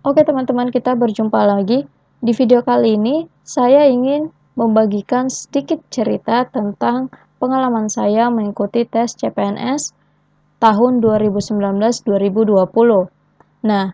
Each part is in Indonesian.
Oke teman-teman, kita berjumpa lagi. Di video kali ini, saya ingin membagikan sedikit cerita tentang pengalaman saya mengikuti tes CPNS tahun 2019-2020. Nah,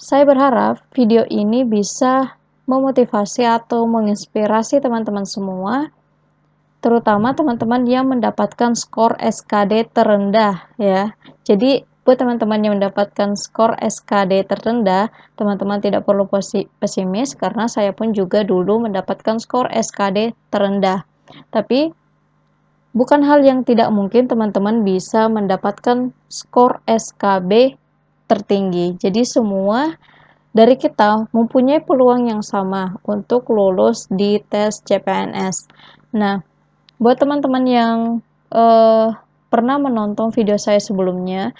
saya berharap video ini bisa memotivasi atau menginspirasi teman-teman semua, terutama teman-teman yang mendapatkan skor SKD terendah ya. Jadi buat teman-teman yang mendapatkan skor SKD terendah, teman-teman tidak perlu pesimis karena saya pun juga dulu mendapatkan skor SKD terendah. Tapi bukan hal yang tidak mungkin teman-teman bisa mendapatkan skor SKB tertinggi. Jadi semua dari kita mempunyai peluang yang sama untuk lulus di tes CPNS. Nah, buat teman-teman yang pernah menonton video saya sebelumnya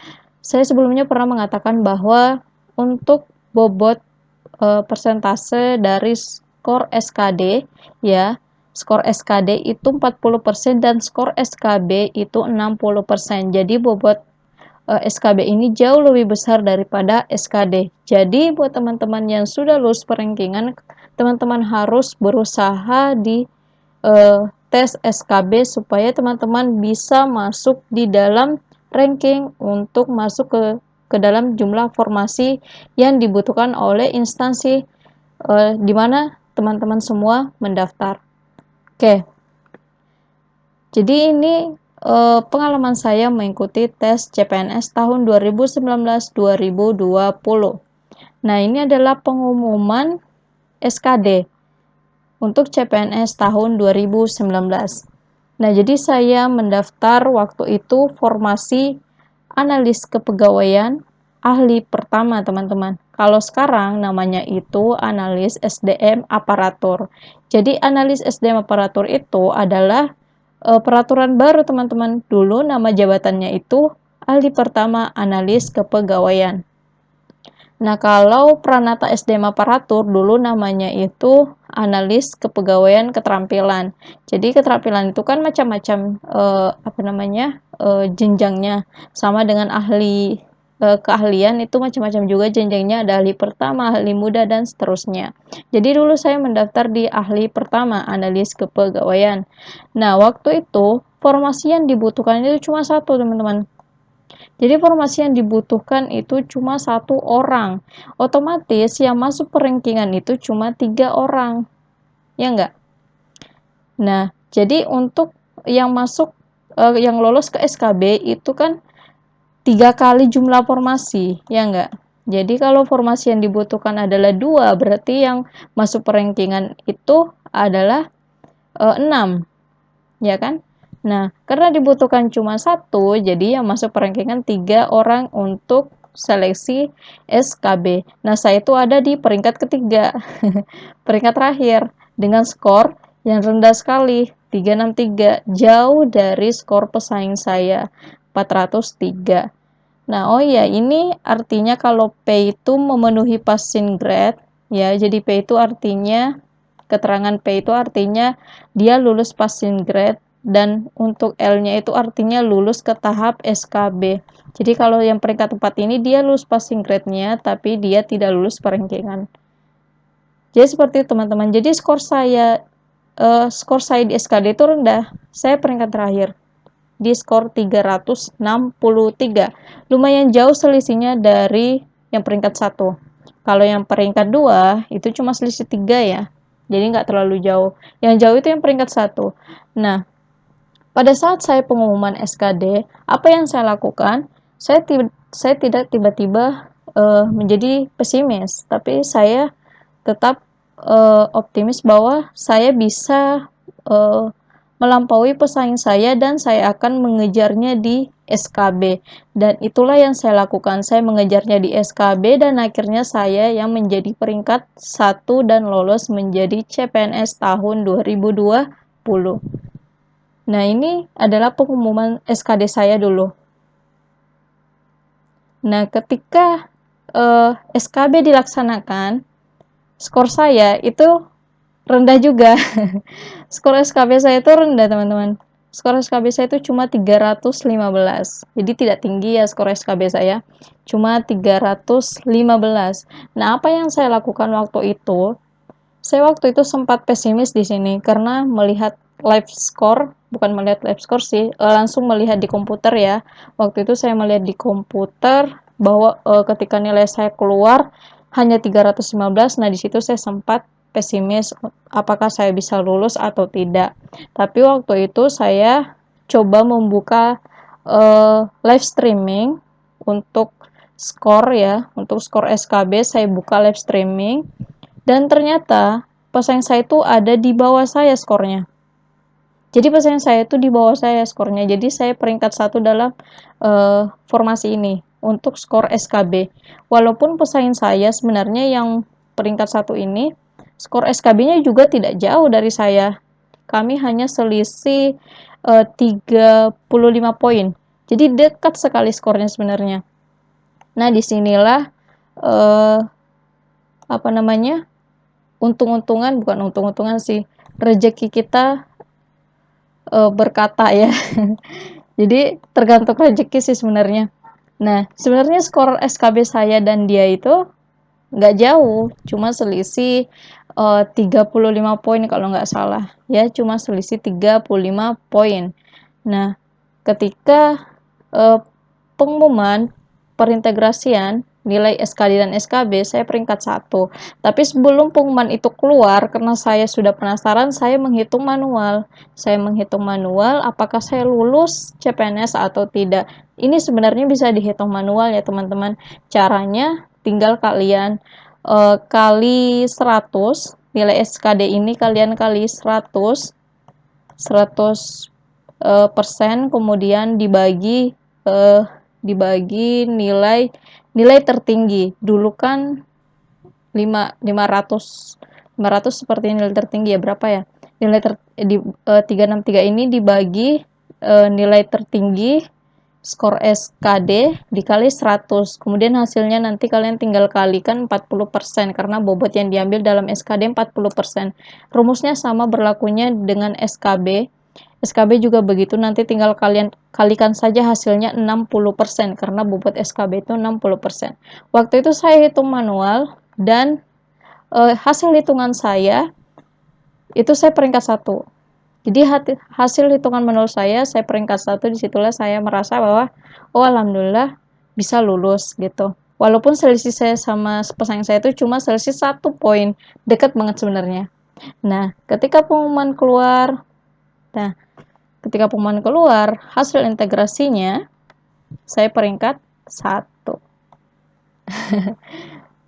pernah mengatakan bahwa untuk bobot persentase dari skor SKD ya, skor SKD itu 40% dan skor SKB itu 60%. Jadi bobot SKB ini jauh lebih besar daripada SKD. Jadi buat teman-teman yang sudah lulus perankingan, teman-teman harus berusaha di tes SKB supaya teman-teman bisa masuk di dalam ranking untuk masuk ke dalam jumlah formasi yang dibutuhkan oleh instansi di mana teman-teman semua mendaftar. Oke. Jadi ini pengalaman saya mengikuti tes CPNS tahun 2019-2020. Nah, ini adalah pengumuman SKD untuk CPNS tahun 2019. Nah, jadi saya mendaftar waktu itu formasi analis kepegawaian ahli pertama, teman-teman. Kalau sekarang namanya itu analis SDM aparatur. Jadi analis SDM aparatur itu adalah peraturan baru, teman-teman. Dulu nama jabatannya itu ahli pertama analis kepegawaian. Nah, kalau Pranata SDM aparatur dulu namanya itu analis kepegawaian keterampilan. Jadi keterampilan itu kan macam-macam jenjangnya. Sama dengan ahli keahlian itu macam-macam juga jenjangnya, ada ahli pertama, ahli muda dan seterusnya. Jadi dulu saya mendaftar di ahli pertama, analis kepegawaian. Nah, waktu itu formasi yang dibutuhkan itu cuma satu, teman-teman. Jadi formasi yang dibutuhkan itu cuma 1 orang. Otomatis yang masuk perankingan itu cuma 3 orang. Ya enggak? Nah, jadi untuk yang masuk yang lolos ke SKB itu kan 3 kali jumlah formasi, ya enggak? Jadi kalau formasi yang dibutuhkan adalah 2, berarti yang masuk perankingan itu adalah 6. Ya kan? Nah, karena dibutuhkan cuma 1, jadi yang masuk perankingan 3 orang untuk seleksi SKB. Nah, saya itu ada di peringkat ketiga, peringkat terakhir, dengan skor yang rendah sekali, 363, jauh dari skor pesaing saya, 403. Nah, oh iya, ini artinya kalau P itu memenuhi passing grade, ya, jadi P itu artinya, keterangan P itu artinya dia lulus passing grade, dan untuk L-nya itu artinya lulus ke tahap SKB. Jadi kalau yang peringkat 4 ini dia lulus passing grade-nya, tapi dia tidak lulus perankingan. Jadi seperti itu, teman-teman. Jadi skor saya di SKD itu rendah. Saya peringkat terakhir di skor 363. Lumayan jauh selisihnya dari yang peringkat 1. Kalau yang peringkat 2 itu cuma selisih 3 ya. Jadi nggak terlalu jauh. Yang jauh itu yang peringkat 1. Nah, pada saat saya pengumuman SKD, apa yang saya lakukan? Saya tidak tiba-tiba menjadi pesimis, tapi saya tetap optimis bahwa saya bisa melampaui pesaing saya dan saya akan mengejarnya di SKB. Dan itulah yang saya lakukan. Saya mengejarnya di SKB dan akhirnya saya yang menjadi peringkat 1 dan lolos menjadi CPNS tahun 2020. Nah, ini adalah pengumuman SKD saya dulu. Nah, ketika SKB dilaksanakan, skor saya itu rendah juga. Skor SKB saya itu rendah, teman-teman. skor SKB saya itu cuma 315. Jadi tidak tinggi ya skor SKB saya. Cuma 315. Nah, apa yang saya lakukan waktu itu? Saya waktu itu sempat pesimis di sini karena melihat live score, bukan melihat live score sih, langsung melihat di komputer ya. Waktu itu saya melihat di komputer bahwa ketika nilai saya keluar hanya 315. Nah, di situ saya sempat pesimis apakah saya bisa lulus atau tidak. Tapi waktu itu saya coba membuka live streaming untuk skor ya, untuk skor SKB saya buka live streaming dan ternyata pesaing saya itu ada di bawah saya skornya. Jadi pesaing saya itu di bawah saya skornya. Jadi saya peringkat 1 dalam formasi ini untuk skor SKB. Walaupun pesaing saya sebenarnya yang peringkat 1 ini skor SKB-nya juga tidak jauh dari saya. Kami hanya selisih 35 poin. Jadi dekat sekali skornya sebenarnya. Nah, disinilah apa namanya? Untung-untungan, bukan untung-untungan sih, rezeki kita berkata ya. Jadi tergantung rezeki sih sebenarnya. Nah, sebenarnya skor SKB saya dan dia itu nggak jauh, cuma selisih 35 poin kalau nggak salah. Ya, cuma selisih 35 poin. Nah, ketika pengumuman perintegrasian nilai SKD dan SKB, saya peringkat 1. Tapi sebelum pengumuman itu keluar, karena saya sudah penasaran, saya menghitung manual. Saya menghitung manual apakah saya lulus CPNS atau tidak. Ini sebenarnya bisa dihitung manual ya teman-teman. Caranya tinggal kalian kali 100, nilai SKD ini kalian kali 100 persen, kemudian dibagi nilai tertinggi. Dulu kan 500 seperti nilai tertinggi ya, berapa ya? Nilai 363 ini dibagi nilai tertinggi skor SKD dikali 100. Kemudian hasilnya nanti kalian tinggal kalikan 40% karena bobot yang diambil dalam SKD 40%. Rumusnya sama berlakunya dengan SKB. SKB juga begitu, nanti tinggal kalian kalikan saja hasilnya 60% karena bobot SKB itu 60%. Waktu itu saya hitung manual dan hasil hitungan saya itu saya peringkat 1. Jadi hasil hitungan manual saya peringkat 1, disitulah saya merasa bahwa oh alhamdulillah bisa lulus gitu. Walaupun selisih saya sama pesaing saya itu cuma selisih 1 poin, dekat banget sebenarnya. Nah, ketika pengumuman keluar, hasil integrasinya saya peringkat 1.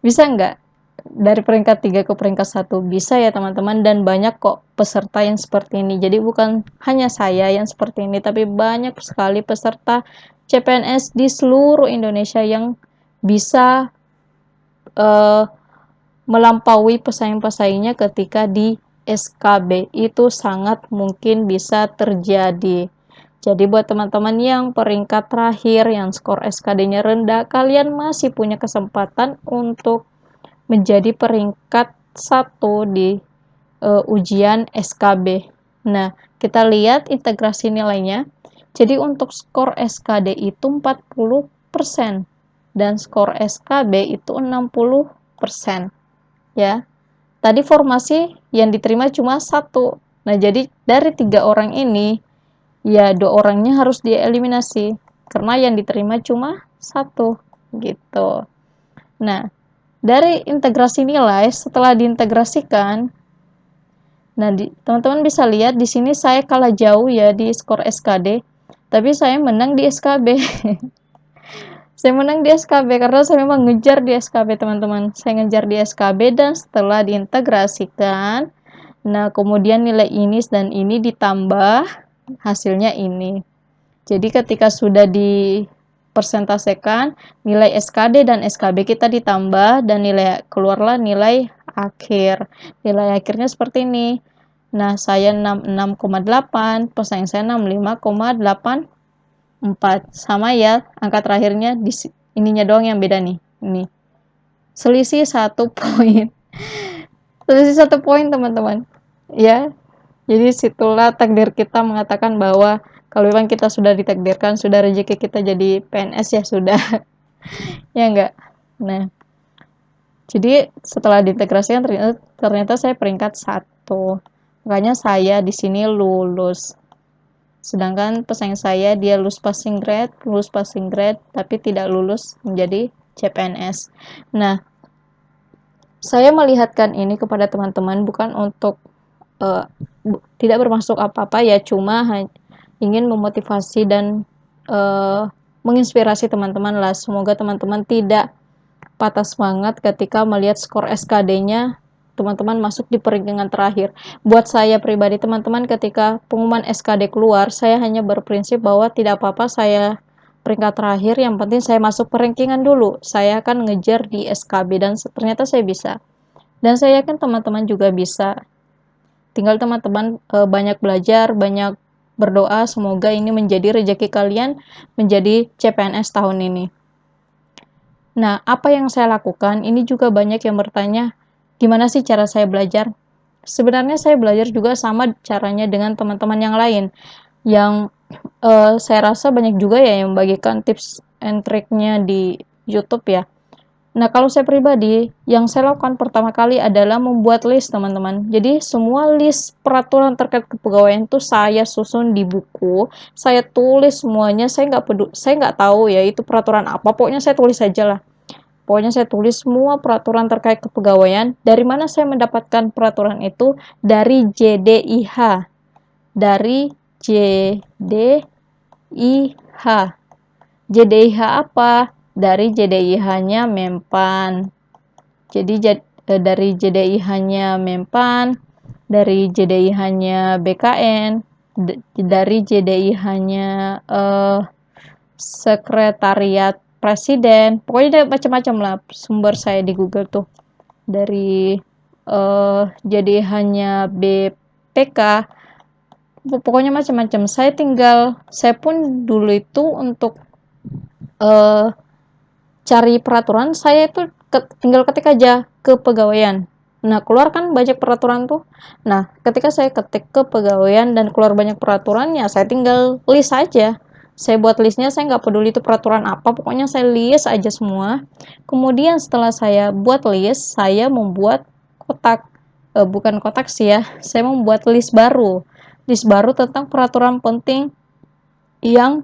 Bisa nggak dari peringkat 3 ke peringkat 1? Bisa ya teman-teman, dan banyak kok peserta yang seperti ini. Jadi bukan hanya saya yang seperti ini, tapi banyak sekali peserta CPNS di seluruh Indonesia yang bisa melampaui pesaing-pesaingnya ketika di SKB. Itu sangat mungkin bisa terjadi. Jadi buat teman-teman yang peringkat terakhir yang skor SKD-nya rendah, kalian masih punya kesempatan untuk menjadi peringkat 1 di ujian SKB. Nah, kita lihat integrasi nilainya. Jadi untuk skor SKD itu 40% dan skor SKB itu 60%. Ya. Tadi formasi yang diterima cuma 1. Nah, jadi dari 3 orang ini ya 2 orangnya harus dieliminasi karena yang diterima cuma 1 gitu. Nah, dari integrasi nilai setelah diintegrasikan, nah teman-teman bisa lihat di sini saya kalah jauh ya di skor SKD, tapi saya menang di SKB. Saya menang di SKB karena saya memang ngejar di SKB teman-teman. Saya ngejar di SKB dan setelah diintegrasikan, nah kemudian nilai ini dan ini ditambah, hasilnya ini. Jadi ketika sudah dipersentasekan, nilai SKD dan SKB kita ditambah dan keluarlah nilai akhir. Nilai akhirnya seperti ini. Nah, saya 66,8, pesaing saya 65,84. Sama ya, angka terakhirnya di ininya doang yang beda nih. Ini. Selisih 1 poin. Selisih 1 poin, teman-teman. Ya. Jadi situlah takdir kita mengatakan bahwa kalau memang kita sudah ditakdirkan, sudah rezeki kita jadi PNS ya sudah, ya enggak. Nah, jadi setelah diintegrasikan ternyata saya peringkat 1. Makanya saya di sini lulus. Sedangkan pesaing saya dia lulus passing grade, tapi tidak lulus menjadi CPNS. Nah, saya melihatkan ini kepada teman-teman bukan untuk tidak bermaksud apa-apa ya, cuma ingin memotivasi dan menginspirasi teman-teman lah. Semoga teman-teman tidak patah semangat ketika melihat skor SKD-nya teman-teman masuk di peringkat terakhir. Buat saya pribadi teman-teman, ketika pengumuman SKD keluar, saya hanya berprinsip bahwa tidak apa-apa saya peringkat terakhir, yang penting saya masuk peringkingan dulu. Saya akan ngejar di SKB dan ternyata saya bisa. Dan saya yakin teman-teman juga bisa. Tinggal teman-teman banyak belajar, banyak berdoa, semoga ini menjadi rezeki kalian menjadi CPNS tahun ini. Nah, apa yang saya lakukan? Ini juga banyak yang bertanya, gimana sih cara saya belajar? Sebenarnya saya belajar juga sama caranya dengan teman-teman yang lain. Yang saya rasa banyak juga ya yang membagikan tips and triknya di YouTube ya. Nah, kalau saya pribadi, yang saya lakukan pertama kali adalah membuat list, teman-teman. Jadi, semua list peraturan terkait kepegawaian itu saya susun di buku, saya tulis semuanya, saya nggak tahu ya itu peraturan apa, pokoknya saya tulis saja lah. Pokoknya saya tulis semua peraturan terkait kepegawaian. Dari mana saya mendapatkan peraturan itu? Dari JDIH. Dari JDIH. JDIH apa? Dari JDIH-nya Mempan. Jadi dari JDIH-nya Mempan, dari JDIH-nya BKN, dari JDIH-nya Sekretariat Presiden. Pokoknya macam-macam lah sumber saya di Google tuh. Dari JDIH-nya BPK, pokoknya macam-macam. Saya pun dulu itu untuk cari peraturan, saya itu tinggal ketik aja kepegawaian. Nah, keluar kan banyak peraturan tuh. Nah, ketika saya ketik kepegawaian dan keluar banyak peraturan, ya saya tinggal list aja. Saya buat listnya, saya nggak peduli itu peraturan apa, pokoknya saya list aja semua. Kemudian setelah saya buat list, saya membuat kotak. Bukan kotak sih ya, saya membuat list baru. List baru tentang peraturan penting yang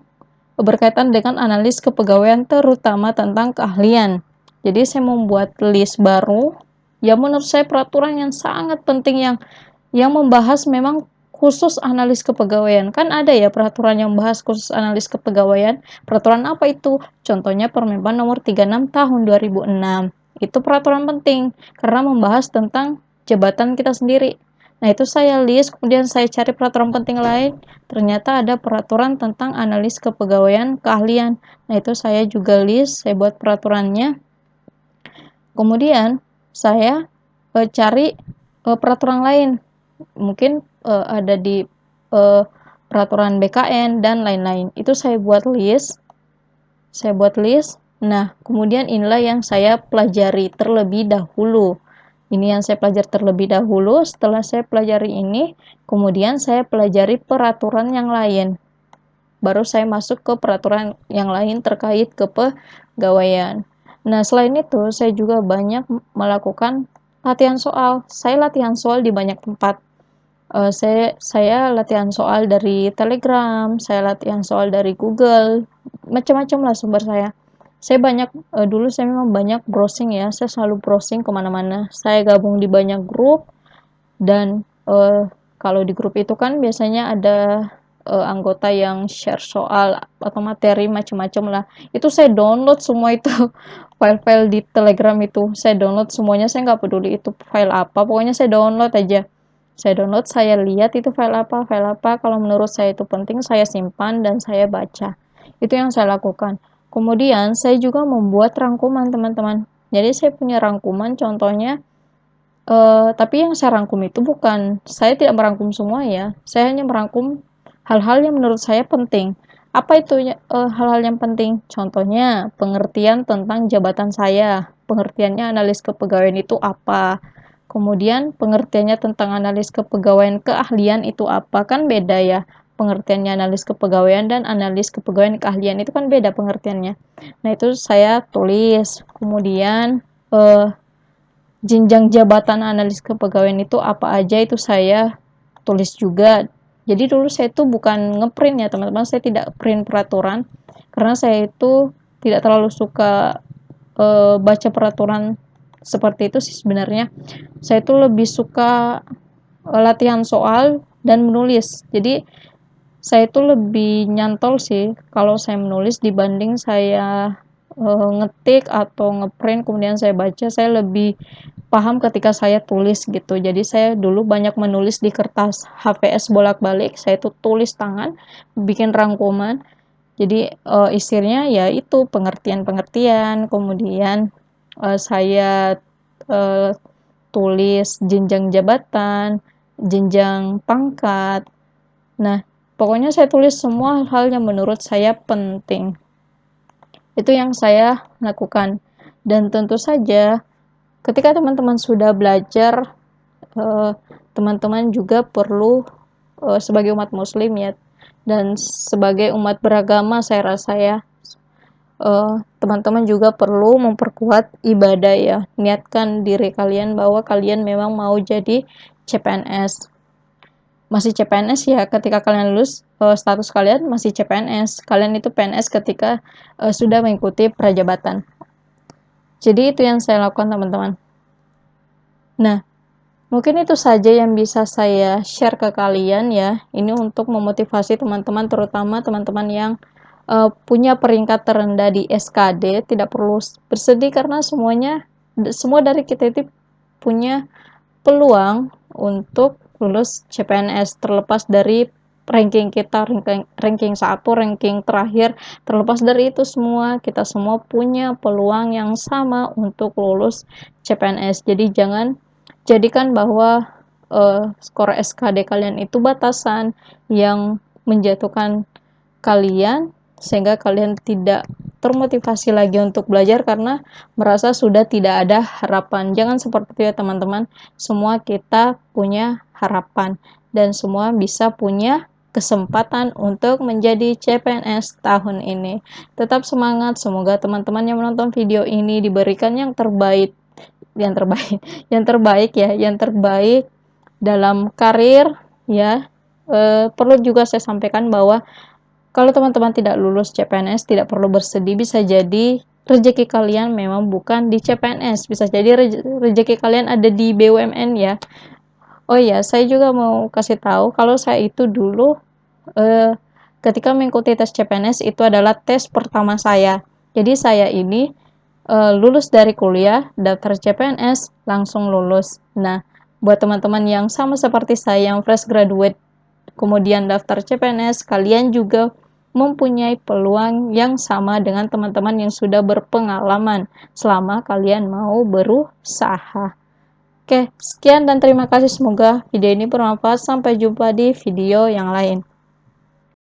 berkaitan dengan analis kepegawaian, terutama tentang keahlian. Jadi saya membuat list baru yang menurut saya peraturan yang sangat penting, yang membahas memang khusus analis kepegawaian. Kan ada ya peraturan yang bahas khusus analis kepegawaian. Peraturan apa itu? Contohnya Permenpan nomor 36 tahun 2006. Itu peraturan penting karena membahas tentang jabatan kita sendiri. Nah, itu saya list, kemudian saya cari peraturan penting lain, ternyata ada peraturan tentang analis kepegawaian keahlian. Nah, itu saya juga list, saya buat peraturannya. Kemudian saya cari peraturan lain. Mungkin ada di peraturan BKN dan lain-lain. Itu saya buat list. Nah, kemudian inilah yang saya pelajari terlebih dahulu. Ini yang saya pelajari terlebih dahulu. Setelah saya pelajari ini, kemudian saya pelajari peraturan yang lain. Baru saya masuk ke peraturan yang lain terkait kepegawaian. Nah, selain itu, saya juga banyak melakukan latihan soal. Saya latihan soal di banyak tempat. Saya latihan soal dari Telegram, saya latihan soal dari Google, macam-macam lah sumber saya. Dulu saya memang banyak browsing ya, saya selalu browsing kemana-mana. Saya gabung di banyak grup, dan kalau di grup itu kan biasanya ada anggota yang share soal atau materi macam-macam lah. Itu saya download semua itu file-file di Telegram itu. Saya download semuanya, saya nggak peduli itu file apa, pokoknya saya download aja. Saya download, saya lihat itu file apa. Kalau menurut saya itu penting, saya simpan dan saya baca. Itu yang saya lakukan. Kemudian saya juga membuat rangkuman, teman-teman. Jadi saya punya rangkuman, contohnya tapi yang saya rangkum itu saya tidak merangkum semua ya. Saya hanya merangkum hal-hal yang menurut saya penting. Apa itu hal-hal yang penting? Contohnya pengertian tentang jabatan saya. Pengertiannya analis kepegawaian itu apa? Kemudian pengertiannya tentang analis kepegawaian keahlian itu apa? Kan beda ya. Pengertiannya analis kepegawaian dan analis kepegawaian keahlian itu kan beda pengertiannya. Nah, itu saya tulis. Kemudian jenjang jabatan analis kepegawaian itu apa aja itu saya tulis juga. Jadi dulu saya itu bukan ngeprint ya teman-teman, saya tidak print peraturan karena saya itu tidak terlalu suka baca peraturan seperti itu sih sebenarnya. Saya itu lebih suka latihan soal dan menulis. Jadi saya itu lebih nyantol sih kalau saya menulis dibanding saya ngetik atau ngeprint kemudian saya baca. Saya lebih paham ketika saya tulis gitu. Jadi saya dulu banyak menulis di kertas HVS bolak-balik. Saya itu tulis tangan, bikin rangkuman. Jadi isinya ya itu pengertian-pengertian. Kemudian saya tulis jenjang jabatan, jenjang pangkat. Nah, pokoknya saya tulis semua hal yang menurut saya penting. Itu yang saya lakukan. Dan tentu saja ketika teman-teman sudah belajar, teman-teman juga perlu sebagai umat muslim ya, dan sebagai umat beragama saya rasa ya, teman-teman juga perlu memperkuat ibadah ya. Niatkan diri kalian bahwa kalian memang mau jadi CPNS. Masih CPNS ya ketika kalian lulus, status kalian masih CPNS. Kalian itu PNS ketika sudah mengikuti prajabatan. Jadi itu yang saya lakukan teman-teman. Nah, mungkin itu saja yang bisa saya share ke kalian ya. Ini untuk memotivasi teman-teman, terutama teman-teman yang punya peringkat terendah di SKD. Tidak perlu bersedih karena semua dari kita itu punya peluang untuk lulus CPNS, terlepas dari ranking kita, ranking 1, ranking terakhir. Terlepas dari itu semua, kita semua punya peluang yang sama untuk lulus CPNS. Jadi jangan jadikan bahwa skor SKD kalian itu batasan yang menjatuhkan kalian sehingga kalian tidak termotivasi lagi untuk belajar karena merasa sudah tidak ada harapan. Jangan seperti itu ya teman-teman. Semua kita punya harapan dan semua bisa punya kesempatan untuk menjadi CPNS tahun ini. Tetap semangat, semoga teman-teman yang menonton video ini diberikan yang terbaik, yang terbaik dalam karir ya. Perlu juga saya sampaikan bahwa kalau teman-teman tidak lulus CPNS, tidak perlu bersedih, bisa jadi rezeki kalian memang bukan di CPNS, bisa jadi rezeki kalian ada di BUMN ya. Oh iya, saya juga mau kasih tahu kalau saya itu dulu ketika mengikuti tes CPNS itu adalah tes pertama saya. Jadi saya ini lulus dari kuliah, daftar CPNS, langsung lulus. Nah, buat teman-teman yang sama seperti saya yang fresh graduate kemudian daftar CPNS, kalian juga mempunyai peluang yang sama dengan teman-teman yang sudah berpengalaman selama kalian mau berusaha. Oke, sekian dan terima kasih. Semoga video ini bermanfaat. Sampai jumpa di video yang lain.